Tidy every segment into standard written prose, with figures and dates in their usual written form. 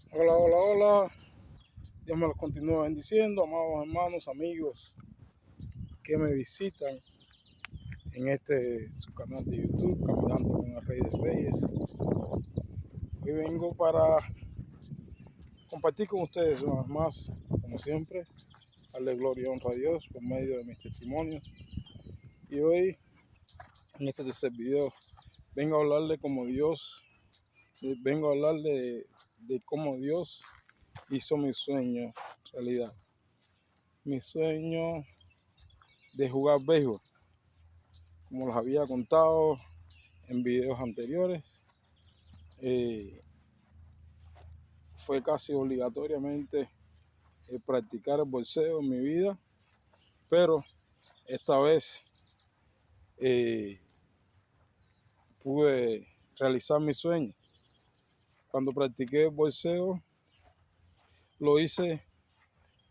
Hola, hola, hola. Dios me los continúe bendiciendo, amados hermanos, amigos que me visitan en su canal de YouTube, Caminando con el Rey de Reyes. Hoy vengo para compartir con ustedes una vez más, como siempre, darle gloria y honra a Dios por medio de mis testimonios. Y hoy, en este tercer video, vengo a hablarle vengo a hablarle de cómo Dios hizo mi sueño realidad. Mi sueño de jugar béisbol, como les había contado en videos anteriores, fue casi obligatoriamente practicar el boxeo en mi vida, pero esta vez pude realizar mi sueño. Cuando practiqué el boxeo, lo hice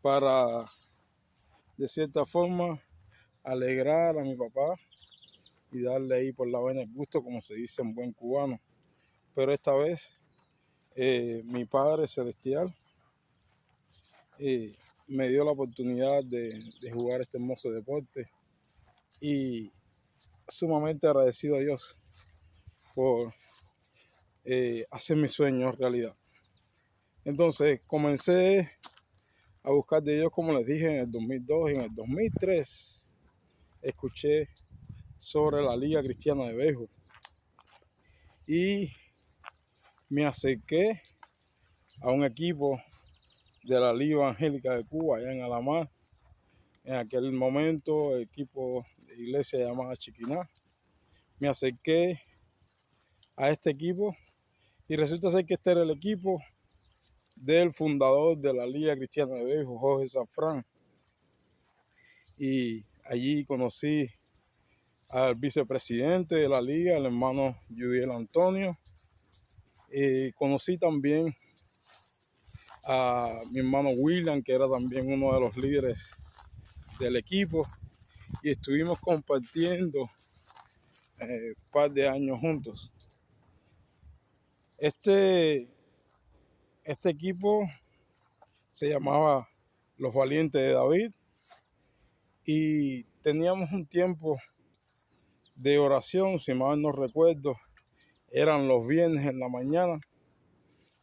para, de cierta forma, alegrar a mi papá y darle ahí por la vena el gusto, como se dice en buen cubano. Pero esta vez, mi Padre Celestial me dio la oportunidad de jugar este hermoso deporte y sumamente agradecido a Dios por hacer mis sueños realidad. Entonces comencé a buscar de Dios, como les dije, en el 2002 y en el 2003 escuché sobre la Liga Cristiana de Béisbol y me acerqué a un equipo de la Liga Evangélica de Cuba, allá en Alamar. En aquel momento, el equipo de iglesia llamada Chiquiná. Me acerqué a este equipo y resulta ser que este era el equipo del fundador de la Liga Cristiana de Béisbol, Jorge Safrán. Y allí conocí al vicepresidente de la liga, el hermano Yudiel Antonio. Conocí también a mi hermano William, que era también uno de los líderes del equipo, y estuvimos compartiendo un par de años juntos. Este equipo se llamaba Los Valientes de David y teníamos un tiempo de oración, si mal no recuerdo, eran los viernes en la mañana.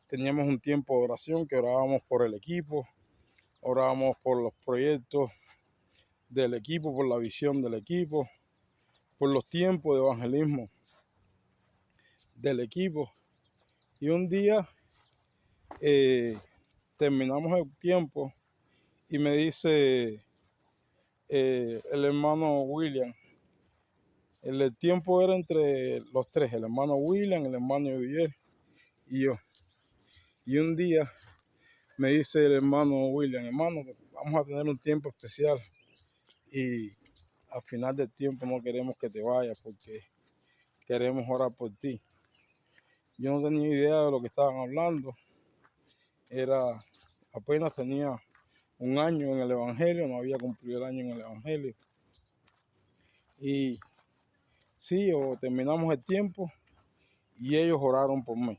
Teníamos un tiempo de oración que orábamos por el equipo, orábamos por los proyectos del equipo, por la visión del equipo, por los tiempos de evangelismo del equipo. Y un día terminamos el tiempo y me dice el hermano William, el tiempo era entre los tres, el hermano William, el hermano Yudiel y yo. Y un día me dice el hermano William, hermano, vamos a tener un tiempo especial y al final del tiempo no queremos que te vayas porque queremos orar por ti. Yo no tenía idea de lo que estaban hablando. Apenas tenía un año en el Evangelio, no había cumplido el año en el Evangelio. Y sí, terminamos el tiempo y ellos oraron por mí.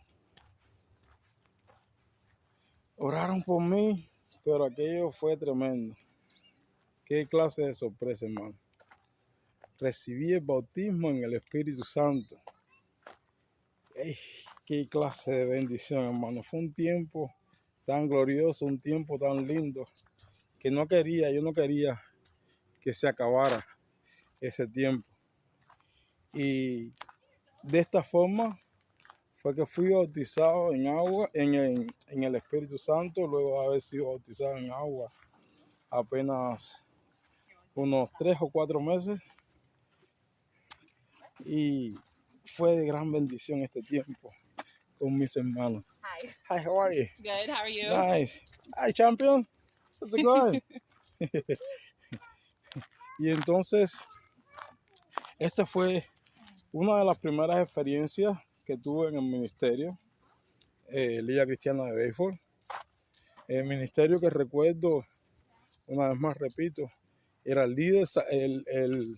Oraron por mí, pero aquello fue tremendo. Qué clase de sorpresa, hermano. Recibí el bautismo en el Espíritu Santo. ¡Ey! Qué clase de bendición, hermano. Fue un tiempo tan glorioso, un tiempo tan lindo, que yo no quería que se acabara ese tiempo. Y de esta forma fue que fui bautizado en agua, en el Espíritu Santo, luego de haber sido bautizado en agua apenas unos 3 o 4 meses. Y fue de gran bendición este tiempo con mis hermanos. Hi. Hi, how are you? Good, how are you? Nice. Hi, champion. How's it going? Y entonces, esta fue una de las primeras experiencias que tuve en el ministerio, Liga Cristiana de Béisbol. El ministerio que recuerdo, una vez más repito, era el líder, el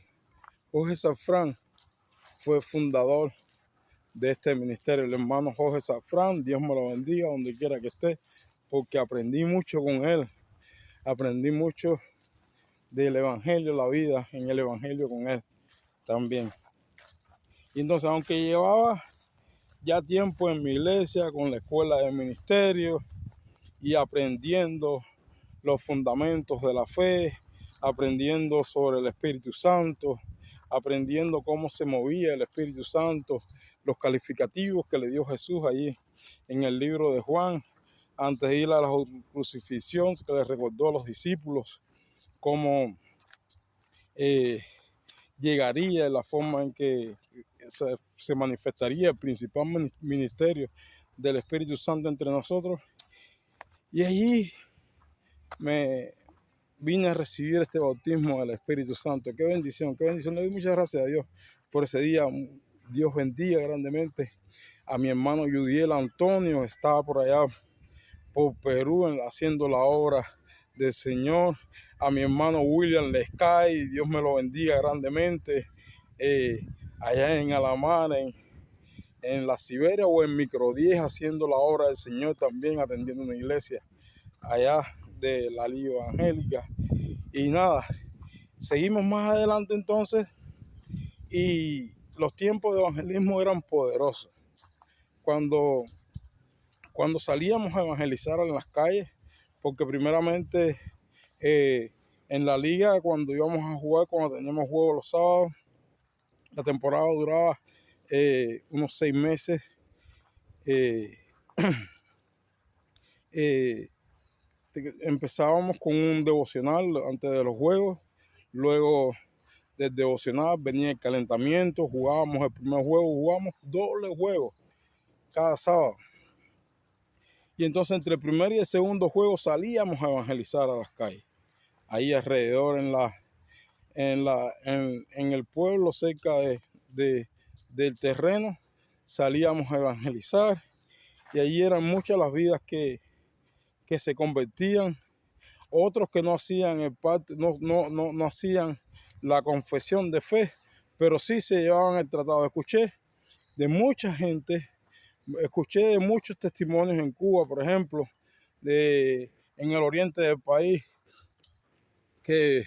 Jorge Safrán fue fundador de este ministerio, el hermano Jorge Safrán. Dios me lo bendiga donde quiera que esté, porque aprendí mucho con él. Aprendí mucho del evangelio, la vida en el evangelio con él también. Y entonces, aunque llevaba ya tiempo en mi iglesia, con la escuela de ministerio y aprendiendo los fundamentos de la fe, aprendiendo sobre el Espíritu Santo, aprendiendo cómo se movía el Espíritu Santo, los calificativos que le dio Jesús allí en el libro de Juan, antes de ir a la crucifixión, que le recordó a los discípulos cómo llegaría, la forma en que se manifestaría el principal ministerio del Espíritu Santo entre nosotros. Y allí me vine a recibir este bautismo del Espíritu Santo. Qué bendición, qué bendición. Le doy muchas gracias a Dios por ese día. Dios bendiga grandemente a mi hermano Yudiel Antonio. Estaba por allá por Perú haciendo la obra del Señor. A mi hermano William Lescay, Dios me lo bendiga grandemente. Allá en Alamar, en la Siberia o en Micro 10, haciendo la obra del Señor, también atendiendo una iglesia allá de la Liga Evangélica. Y nada, seguimos más adelante entonces, y los tiempos de evangelismo eran poderosos. Cuando salíamos a evangelizar en las calles, porque primeramente en la liga, cuando íbamos a jugar, cuando teníamos juegos los sábados, la temporada duraba unos 6 meses. Empezábamos con un devocional antes de los juegos, luego del devocional venía el calentamiento, jugábamos el primer juego, jugábamos doble juego cada sábado. Y entonces entre el primer y el segundo juego salíamos a evangelizar a las calles, ahí alrededor en el pueblo, cerca del terreno, salíamos a evangelizar, y allí eran muchas las vidas que se convertían, otros que no hacían no hacían la confesión de fe, pero sí se llevaban el tratado. Escuché de mucha gente, escuché de muchos testimonios en Cuba, por ejemplo, en el oriente del país, que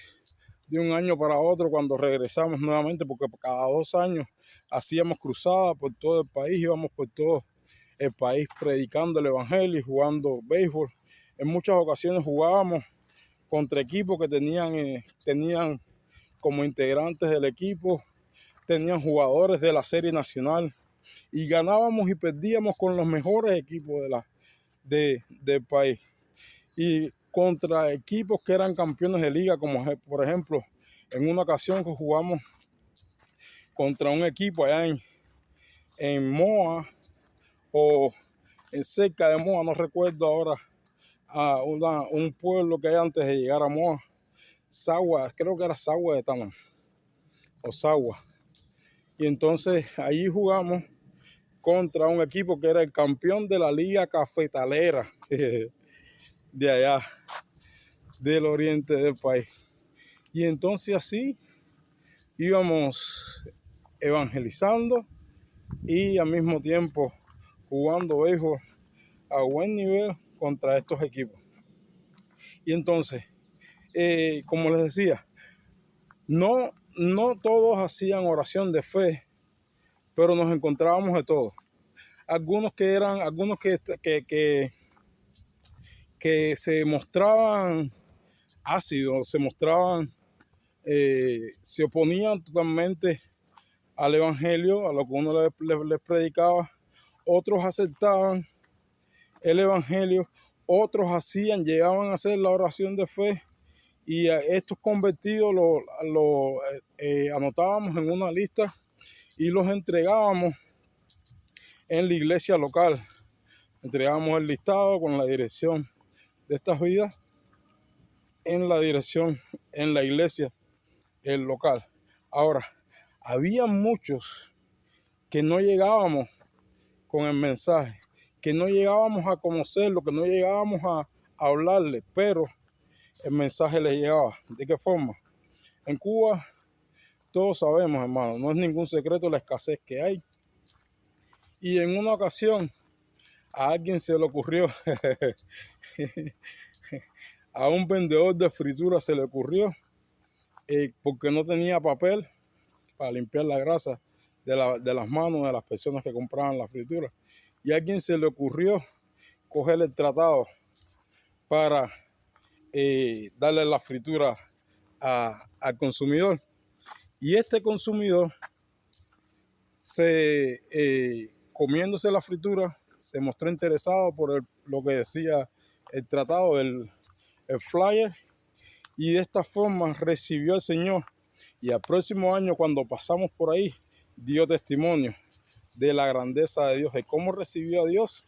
de un año para otro, cuando regresamos nuevamente, porque cada 2 años hacíamos cruzadas por todo el país, íbamos por todo el país predicando el evangelio y jugando béisbol. En muchas ocasiones jugábamos contra equipos que tenían como integrantes del equipo, tenían jugadores de la serie nacional, y ganábamos y perdíamos con los mejores equipos del país, y contra equipos que eran campeones de liga, como por ejemplo en una ocasión que jugamos contra un equipo allá en Moa, o en cerca de Moa, no recuerdo ahora, a un pueblo que hay antes de llegar a Moa, Sagua, creo que era Sagua de Tama, o Sagua. Y entonces allí jugamos contra un equipo que era el campeón de la liga cafetalera de allá, del oriente del país. Y entonces así íbamos evangelizando y al mismo tiempo jugando béisbol a buen nivel contra estos equipos. Y entonces, como les decía, no todos hacían oración de fe, pero nos encontrábamos de todo. Algunos que se mostraban ácidos, se oponían totalmente al evangelio, a lo que uno les predicaba. Otros aceptaban el evangelio, otros llegaban a hacer la oración de fe, y a estos convertidos los anotábamos en una lista y los entregábamos en la iglesia local. Entregábamos el listado con la dirección de estas vidas en la iglesia, el local. Ahora, había muchos que no llegábamos con el mensaje, que no llegábamos a conocerlo, que no llegábamos a hablarle, pero el mensaje les llegaba. ¿De qué forma? En Cuba, todos sabemos, hermano, no es ningún secreto la escasez que hay Y en una ocasión a alguien se le ocurrió, a un vendedor de fritura se le ocurrió, porque no tenía papel para limpiar la grasa de las manos de las personas que compraban la fritura. Y a alguien se le ocurrió coger el tratado para darle la fritura al consumidor. Y este consumidor, comiéndose la fritura, se mostró interesado por lo que decía el tratado, el flyer, y de esta forma recibió al Señor. Y al próximo año, cuando pasamos por ahí, dio testimonio de la grandeza de Dios, de cómo recibió a Dios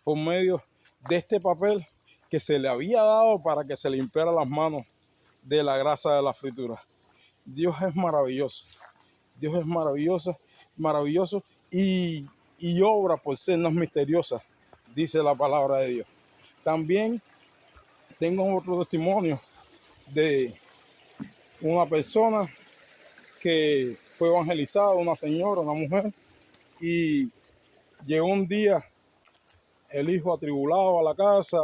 por medio de este papel que se le había dado para que se limpiara las manos de la grasa de la fritura. Dios es maravilloso. Dios es maravilloso y obra por señas misteriosas, dice la palabra de Dios. También tengo otro testimonio de una persona que fue evangelizada, una señora, una mujer, y llegó un día el hijo atribulado a la casa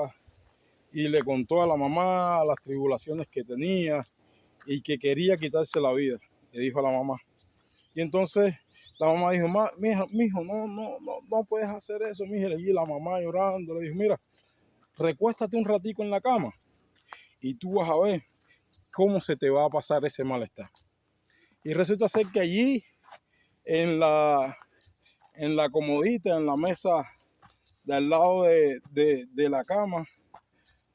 y le contó a la mamá las tribulaciones que tenía y que quería quitarse la vida, le dijo a la mamá. Y entonces la mamá dijo, mijo, no puedes hacer eso, mija. Y la mamá llorando le dijo, mira, recuéstate un ratico en la cama y tú vas a ver cómo se te va a pasar ese malestar. Y resulta ser que allí, en la comodita, en la mesa de al lado de la cama,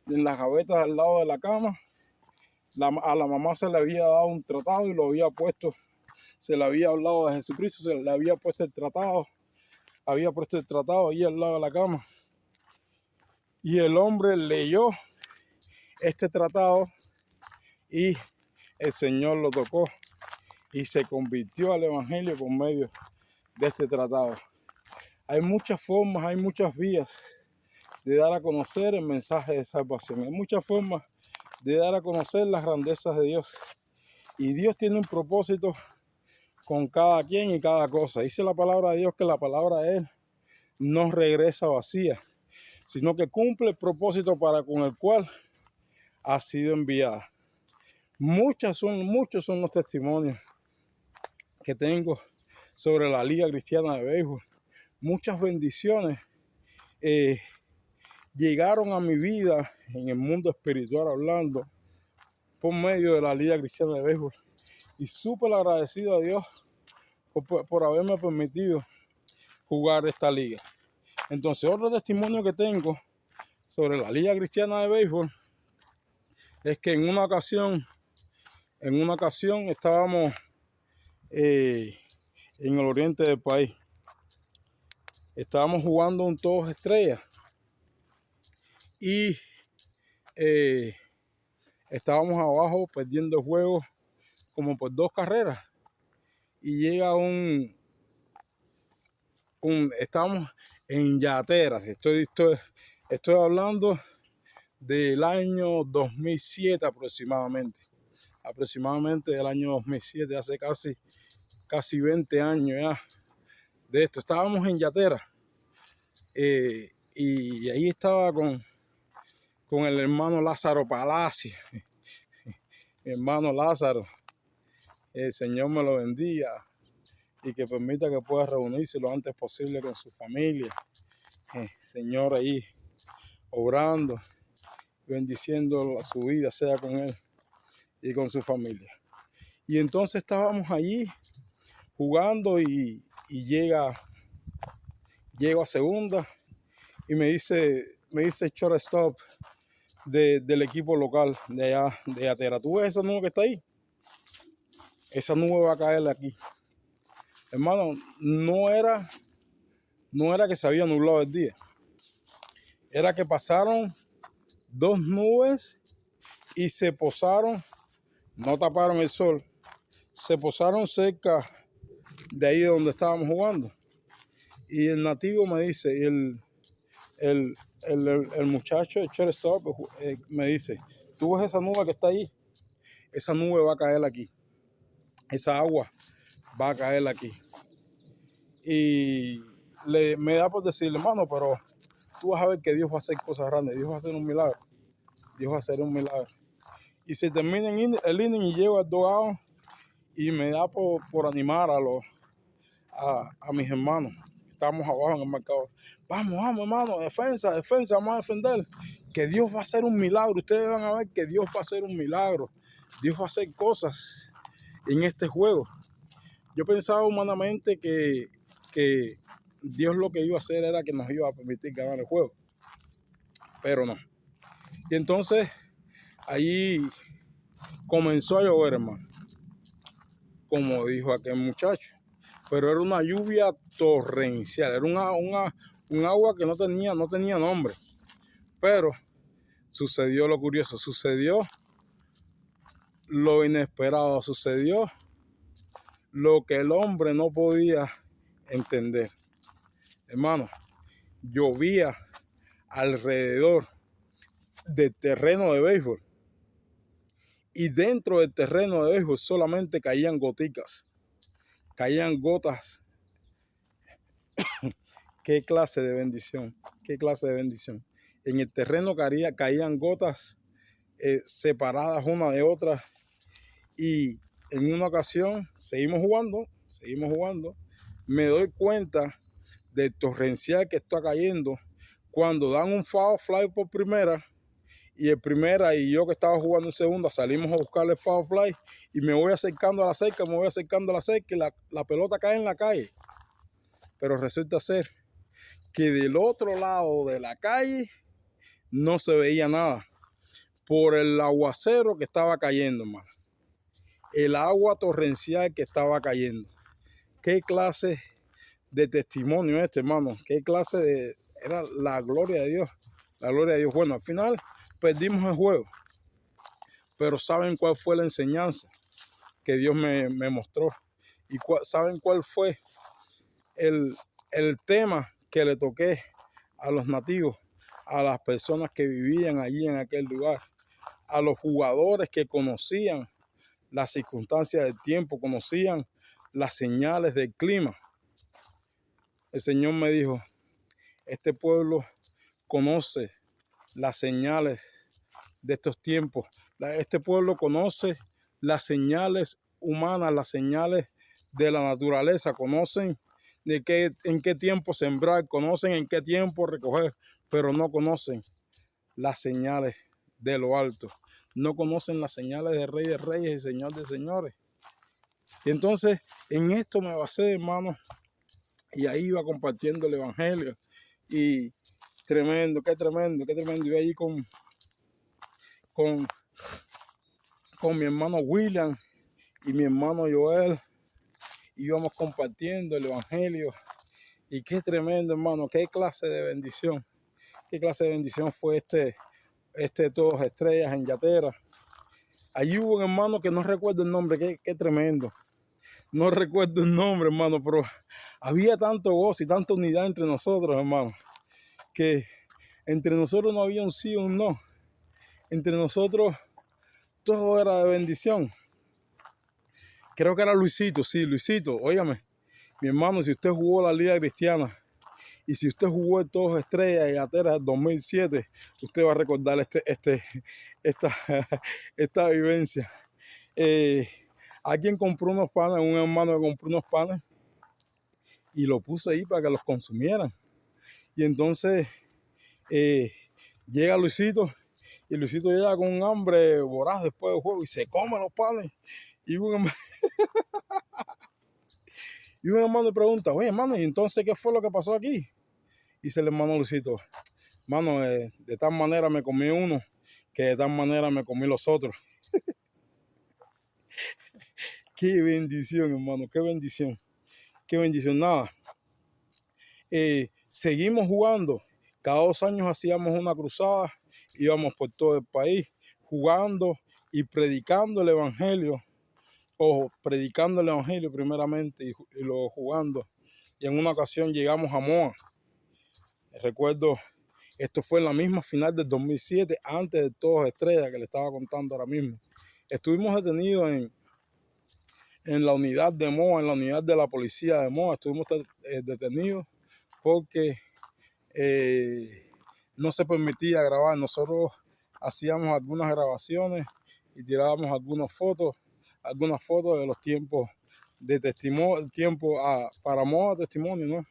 en las gavetas al lado de la cama, a la mamá se le había dado un tratado y lo había puesto. Se le había hablado de Jesucristo, se le había puesto el tratado ahí al lado de la cama. Y el hombre leyó este tratado y el Señor lo tocó y se convirtió al evangelio por medio de este tratado. Hay muchas formas, hay muchas vías de dar a conocer el mensaje de salvación. Hay muchas formas de dar a conocer las grandezas de Dios. Y Dios tiene un propósito con cada quien y cada cosa. Dice la palabra de Dios que la palabra de Él no regresa vacía, sino que cumple el propósito con el cual ha sido enviada. Muchos son los testimonios que tengo sobre la Liga Cristiana de Béisbol. Muchas bendiciones llegaron a mi vida en el mundo espiritual hablando por medio de la Liga Cristiana de Béisbol. Y súper agradecido a Dios por haberme permitido jugar esta liga. Entonces, otro testimonio que tengo sobre la Liga Cristiana de Béisbol es que en una ocasión estábamos en el oriente del país. Estábamos jugando un todos estrellas y estábamos abajo perdiendo el juego como por 2 carreras. Y llega estamos en Yateras. Estoy hablando del año 2007 aproximadamente del año 2007, hace casi 20 años ya de esto. Estábamos en Yateras y ahí estaba con el hermano Lázaro Palacio. Mi hermano Lázaro, el Señor me lo bendiga y que permita que pueda reunirse lo antes posible con su familia. Señor ahí obrando, bendiciendo su vida, sea con él y con su familia. Y entonces estábamos allí jugando y llego a segunda y me dice shortstop del equipo local de allá de Yatera, ¿tú ves esa nube que está ahí? Esa nube va a caer aquí. Hermano, no era que se había nublado el día, era que pasaron 2 nubes y se posaron, no taparon el sol, se posaron cerca de ahí donde estábamos jugando. Y el nativo me dice, el muchacho, el shortstop, me dice, ¿tú ves esa nube que está ahí? Esa nube va a caer aquí, esa agua va a caer aquí. Y me da por decirle, hermano, pero tú vas a ver que Dios va a hacer cosas grandes, Dios va a hacer un milagro, Dios va a hacer un milagro. Y se termina el inning y llego al dogado y me da por animar a mis hermanos. Estamos abajo en el marcador. Vamos, hermano, defensa, vamos a defender. Que Dios va a hacer un milagro. Ustedes van a ver que Dios va a hacer un milagro. Dios va a hacer cosas en este juego. Yo pensaba humanamente que Dios lo que iba a hacer era que nos iba a permitir ganar el juego. Pero no. Y entonces, ahí comenzó a llover, hermano. Como dijo aquel muchacho. Pero era una lluvia torrencial. Era un agua que no tenía nombre. Pero sucedió lo curioso. Sucedió lo inesperado. Sucedió lo que el hombre no podía entender. Hermano, llovía alrededor del terreno de béisbol. Y dentro del terreno de béisbol solamente caían goticas. Caían gotas. Qué clase de bendición. Qué clase de bendición. En el terreno caían gotas separadas una de otra. Y en una ocasión seguimos jugando. Me doy cuenta del torrencial que está cayendo cuando dan un foul fly por primera. Y el primera y yo que estaba jugando en segunda salimos a buscarle el foul fly y me voy acercando a la cerca y la pelota cae en la calle. Pero resulta ser que del otro lado de la calle no se veía nada por el aguacero que estaba cayendo, hermano. El agua torrencial que estaba cayendo. Qué clase de testimonio hermano. Qué clase de... Era la gloria de Dios. La gloria de Dios. Bueno, al final perdimos el juego. Pero ¿saben cuál fue la enseñanza que Dios me mostró? ¿Y saben cuál fue el tema que le toqué a los nativos, a las personas que vivían allí en aquel lugar, a los jugadores que conocían las circunstancias del tiempo, conocían las señales del clima? El Señor me dijo, este pueblo conoce las señales de estos tiempos. Este pueblo conoce las señales humanas, las señales de la naturaleza, conocen en qué tiempo sembrar, conocen en qué tiempo recoger, pero no conocen las señales de lo alto, no conocen las señales de Rey de Reyes y Señor de Señores. Y entonces en esto me basé, hermano, y ahí iba compartiendo el evangelio. Y tremendo, qué tremendo. Yo ahí con mi hermano William y mi hermano Joel íbamos compartiendo el evangelio. Y qué tremendo, hermano, qué clase de bendición. Qué clase de bendición fue este Todos Estrellas en Yatera. Allí hubo un hermano que no recuerdo el nombre, qué tremendo. No recuerdo el nombre, hermano, pero había tanto gozo y tanta unidad entre nosotros, hermano, que entre nosotros no había un sí o un no. Entre nosotros todo era de bendición. Creo que era Luisito, sí, Luisito, óigame, mi hermano, si usted jugó la Liga Cristiana y si usted jugó el Todos Estrellas y Atera del 2007, usted va a recordar esta vivencia. Alguien compró unos panes, un hermano que compró unos panes y lo puso ahí para que los consumieran. Y entonces llega Luisito y Luisito llega con un hambre voraz después del juego y se come los panes. Y un hermano le pregunta, oye, hermano, ¿y entonces qué fue lo que pasó aquí? Y dice el hermano Luisito, hermano, de tal manera me comí uno que de tal manera me comí los otros. Qué bendición, hermano, qué bendición. Qué bendición, nada. Seguimos jugando. Cada 2 años hacíamos una cruzada, íbamos por todo el país jugando y predicando el evangelio, o predicando el evangelio primeramente y luego jugando. Y en una ocasión llegamos a Moa. Recuerdo, esto fue en la misma final del 2007, antes de Todos Estrellas que le estaba contando ahora mismo. Estuvimos detenidos en en la unidad de Moa, en la unidad de la policía de Moa. Estuvimos detenidos porque no se permitía grabar. Nosotros hacíamos algunas grabaciones y tirábamos algunas fotos de los tiempos de testimonio, para modo de testimonio, ¿no?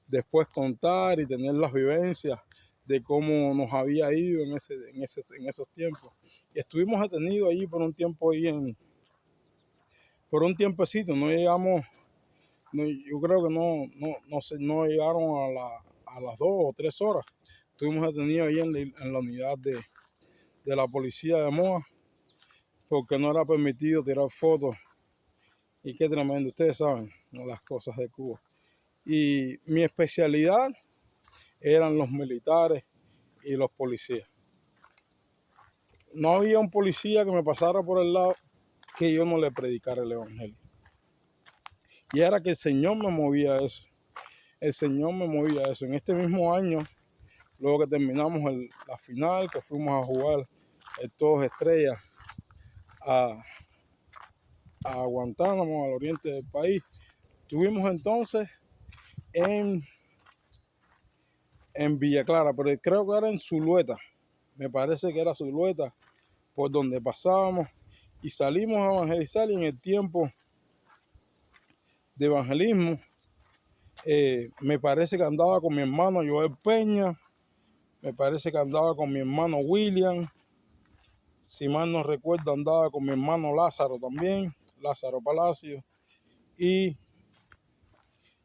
Después contar y tener las vivencias de cómo nos había ido en esos tiempos. Y estuvimos detenidos allí por un tiempo, por un tiempecito. No llegamos, yo creo que no llegaron a las 2 o 3 horas. Estuvimos detenidos ahí en la unidad de la policía de Moa, porque no era permitido tirar fotos. Y qué tremendo, ustedes saben, ¿no?, las cosas de Cuba. Y mi especialidad eran los militares y los policías. No había un policía que me pasara por el lado que yo no le predicara el evangelio. Y era que el Señor me movía eso. El Señor me movía eso. En este mismo año, luego que terminamos la final, que fuimos a jugar el Todos Estrellas a Guantánamo, al oriente del país, estuvimos entonces en Villa Clara, pero creo que era en Zulueta. Me parece que era Zulueta, por donde pasábamos, y salimos a evangelizar. Y en el tiempo de evangelismo, me parece que andaba con mi hermano Joel Peña, me parece que andaba con mi hermano William, si mal no recuerdo andaba con mi hermano Lázaro también, Lázaro Palacio, y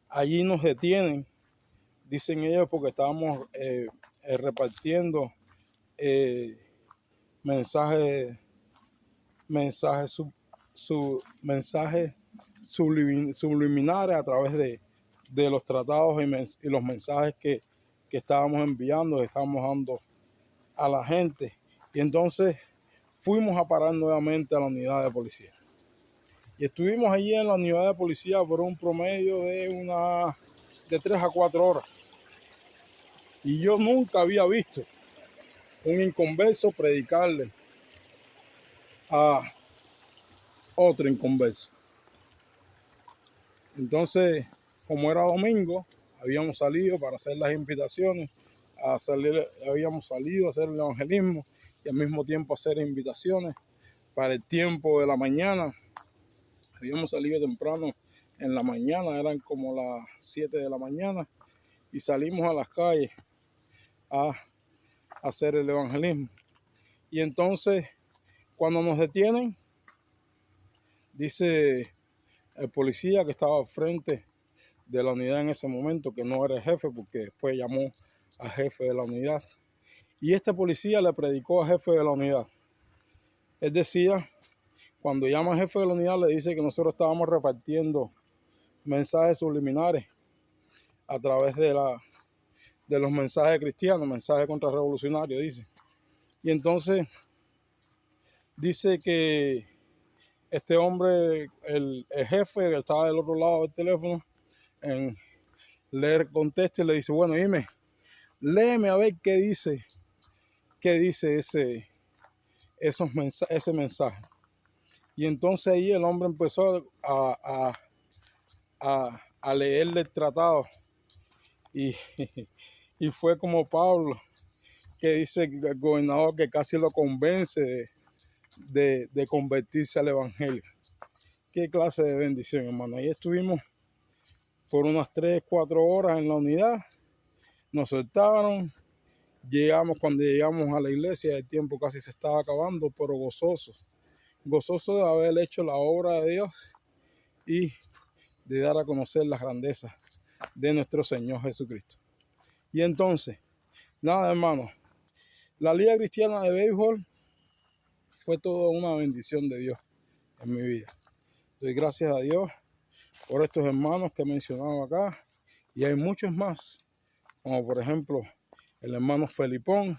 allí nos detienen, dicen ellos, porque estábamos repartiendo mensajes subliminares a través de los tratados y los mensajes que estábamos enviando, que estábamos dando a la gente. Y entonces fuimos a parar nuevamente a la unidad de policía. Y estuvimos allí en la unidad de policía por un promedio de 3 a 4 horas. Y yo nunca había visto un inconverso predicarle a otro inconverso. Entonces, como era domingo, habíamos salido para hacer las invitaciones, habíamos salido a hacer el evangelismo y al mismo tiempo hacer invitaciones para el tiempo de la mañana. Habíamos salido temprano en la mañana, eran como las 7 de la mañana, y salimos a las calles a hacer el evangelismo. Y entonces, cuando nos detienen, dice el policía que estaba al frente de la unidad en ese momento, que no era el jefe, porque después llamó al jefe de la unidad, y este policía le predicó al jefe de la unidad. Él decía, cuando llama al jefe de la unidad, le dice que nosotros estábamos repartiendo mensajes subliminares a través de los mensajes cristianos, mensajes contrarrevolucionarios, dice. Y entonces dice que este hombre, el jefe que estaba del otro lado del teléfono, le contesta y le dice, bueno, dime, léeme a ver qué dice ese mensaje. Y entonces ahí el hombre empezó a leerle el tratado, y fue como Pablo, que dice el gobernador que casi lo convence de convertirse al evangelio. Qué clase de bendición, hermano. Ahí estuvimos por unas 3, 4 horas en la unidad, nos soltaron, cuando llegamos a la iglesia, el tiempo casi se estaba acabando, pero gozosos de haber hecho la obra de Dios y de dar a conocer las grandezas de nuestro Señor Jesucristo. Y entonces, nada, hermano, la Liga Cristiana de Béisbol fue toda una bendición de Dios en mi vida. Doy gracias a Dios por estos hermanos que he mencionado acá, y hay muchos más, como por ejemplo el hermano Felipón,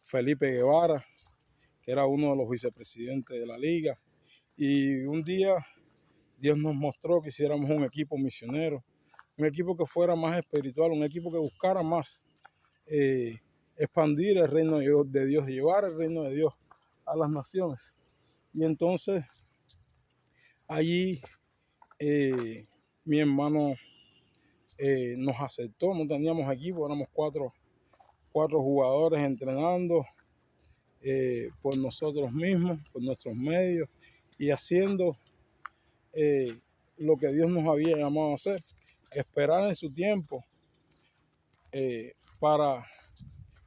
Felipe Guevara, que era uno de los vicepresidentes de la liga. Y un día Dios nos mostró que hiciéramos un equipo misionero, un equipo que fuera más espiritual, un equipo que buscara más expandir el reino de Dios, llevar el reino de Dios a las naciones. Y entonces allí mi hermano nos aceptó, no teníamos equipo, éramos cuatro jugadores entrenando por nosotros mismos, por nuestros medios y haciendo lo que Dios nos había llamado a hacer, esperar en su tiempo para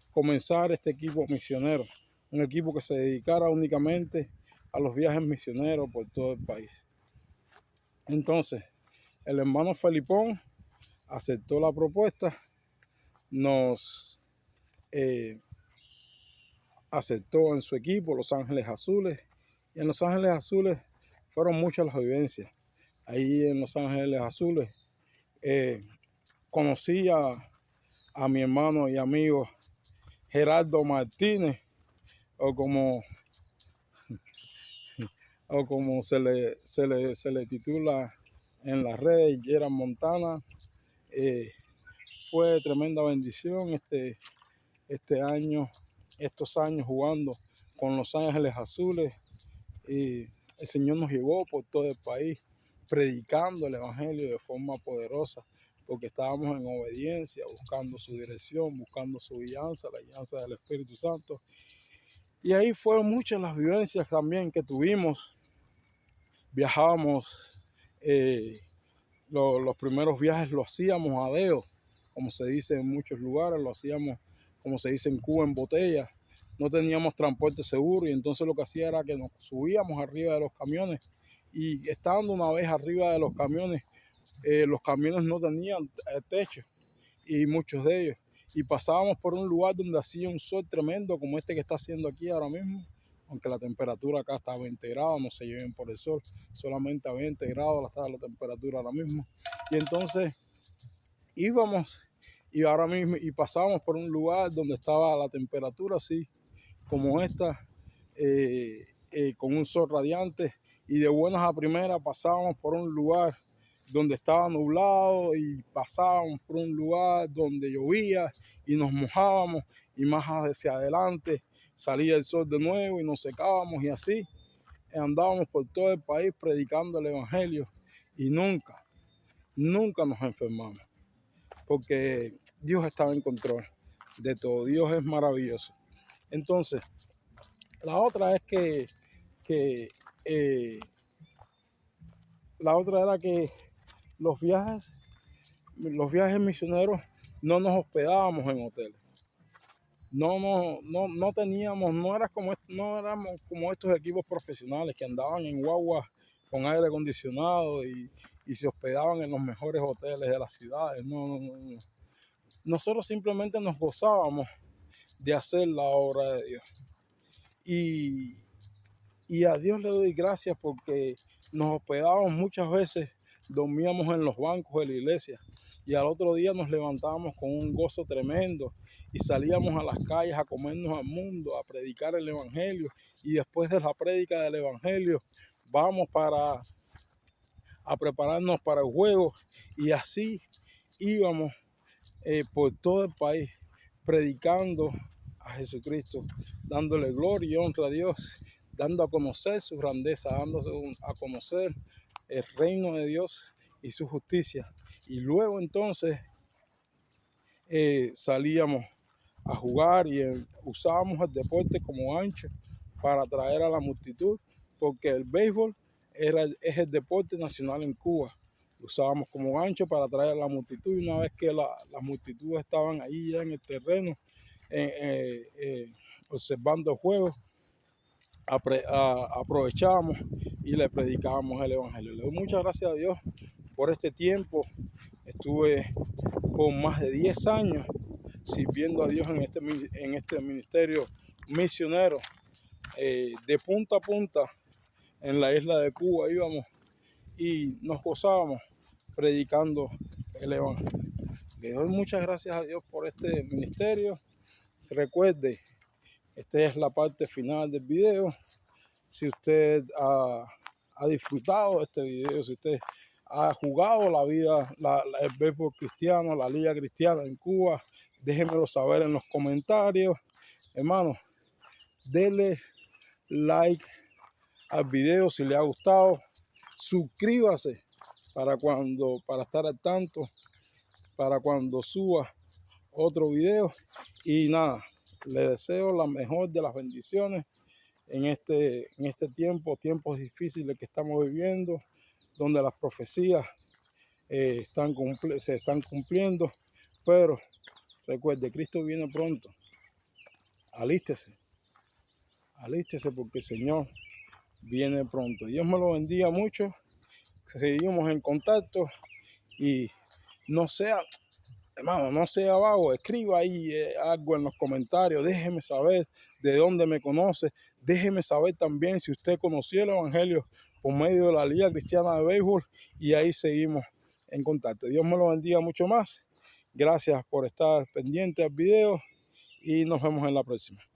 comenzar este equipo misionero, un equipo que se dedicara únicamente a los viajes misioneros por todo el país. Entonces, el hermano Felipón aceptó la propuesta, nos aceptó en su equipo Los Ángeles Azules, y en Los Ángeles Azules fueron muchas las vivencias. Ahí en Los Ángeles Azules conocí a mi hermano y amigo Gerardo Martínez, o como se le titula en las redes, Gerard Montana. Fue tremenda bendición estos años jugando con Los Ángeles Azules. Y el Señor nos llevó por todo el país predicando el Evangelio de forma poderosa, porque estábamos en obediencia, buscando su dirección, buscando su guianza, la guianza del Espíritu Santo. Y ahí fueron muchas las vivencias también que tuvimos. Viajábamos, los primeros viajes los hacíamos a dedo, como se dice en muchos lugares, lo hacíamos, como se dice en Cuba, en botella. No teníamos transporte seguro y entonces lo que hacía era que nos subíamos arriba de los camiones, y estando una vez arriba de los camiones no tenían techo, y muchos de ellos, y pasábamos por un lugar donde hacía un sol tremendo como este que está haciendo aquí ahora mismo, aunque la temperatura acá está a 20 grados, no se lleven por el sol, solamente a 20 grados está la temperatura ahora mismo. Y entonces íbamos y ahora mismo pasábamos por un lugar donde estaba la temperatura así como esta, con un sol radiante, y de buenas a primeras pasábamos por un lugar donde estaba nublado y pasábamos por un lugar donde llovía y nos mojábamos, y más hacia adelante salía el sol de nuevo y nos secábamos, y así andábamos por todo el país predicando el Evangelio, y nunca nos enfermamos, porque Dios estaba en control de todo. Dios es maravilloso. Entonces, la otra es la otra era que los viajes misioneros no nos hospedábamos en hoteles. No teníamos, no éramos como estos equipos profesionales que andaban en guaguas con aire acondicionado y se hospedaban en los mejores hoteles de las ciudades. No. Nosotros simplemente nos gozábamos de hacer la obra de Dios. Y a Dios le doy gracias porque nos hospedábamos muchas veces, dormíamos en los bancos de la iglesia, y al otro día nos levantábamos con un gozo tremendo y salíamos a las calles a comernos al mundo, a predicar el Evangelio, y después de la prédica del Evangelio vamos a prepararnos para el juego, y así íbamos por todo el país predicando a Jesucristo, dándole gloria y honra a Dios, dando a conocer su grandeza, dando a conocer el reino de Dios y su justicia. Y luego entonces salíamos a jugar y usábamos el deporte como ancho para atraer a la multitud, porque el béisbol es el deporte nacional en Cuba. Lo usábamos como gancho para atraer a la multitud, y una vez que las multitudes estaban ahí ya en el terreno observando el juego, aprovechábamos y le predicábamos el Evangelio. Le doy muchas gracias a Dios por este tiempo. Estuve por más de 10 años sirviendo a Dios en este ministerio misionero, de punta a punta en la isla de Cuba íbamos y nos gozábamos predicando el Evangelio. Le doy muchas gracias a Dios por este ministerio. Recuerde, esta es la parte final del video. Si usted ha disfrutado de este video, si usted ha jugado la vida, el béisbol cristiano, la liga cristiana en Cuba, déjenmelo saber en los comentarios. Hermano, denle like al video si le ha gustado. Suscríbase para estar al tanto, para cuando suba otro video. Y nada, le deseo la mejor de las bendiciones en este tiempos difíciles que estamos viviendo, donde las profecías se están cumpliendo. Pero recuerde, Cristo viene pronto. Alístese porque el Señor viene pronto. Dios me lo bendiga mucho. Seguimos en contacto y no sea, hermano, no sea vago. Escriba ahí algo en los comentarios. Déjeme saber de dónde me conoce. Déjeme saber también si usted conoció el Evangelio por medio de la Liga Cristiana de Béisbol, y ahí seguimos en contacto. Dios me lo bendiga mucho más. Gracias por estar pendiente al video y nos vemos en la próxima.